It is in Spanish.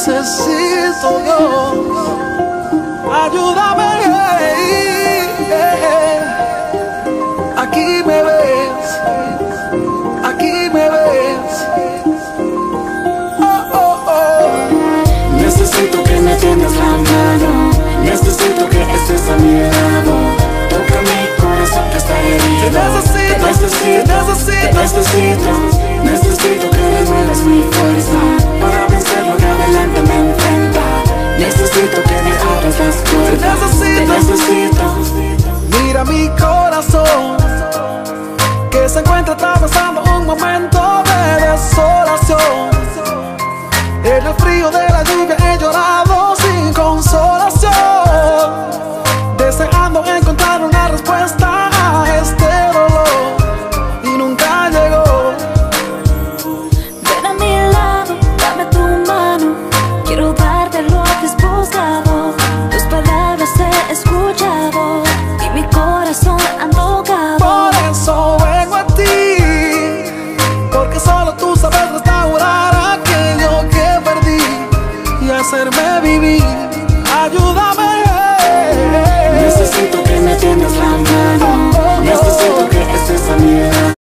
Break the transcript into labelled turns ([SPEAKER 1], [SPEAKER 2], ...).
[SPEAKER 1] necesito yo. Ayúdame, aquí me ves, aquí me ves. Oh, oh, oh.
[SPEAKER 2] Necesito que me tiendas la mano, necesito que estés a mi lado. Toca mi corazón que está herido.
[SPEAKER 1] Te necesito,
[SPEAKER 2] te necesito. Necesito que devuelvas mi fuerza para vencer lo que adelante me enfrenta. Necesito que me abras las puertas. Te necesito.
[SPEAKER 1] Mira mi corazón, que se encuentra atravesando un momento de desolación. En el frío de la lluvia he llorado sin consolación, deseando encontrar una respuesta a este dolor, y nunca llegó.
[SPEAKER 3] Ven a mi lado, dame tu mano, quiero darte lo que has buscado. Tus palabras he escuchado y mi corazón han tocado.
[SPEAKER 1] Por eso vengo a ti, porque solo tú sabes restaurar aquello que perdí y hacerme vivir. Ayúdame.
[SPEAKER 2] Necesito que me tiendas la mano, necesito que estés a mi lado.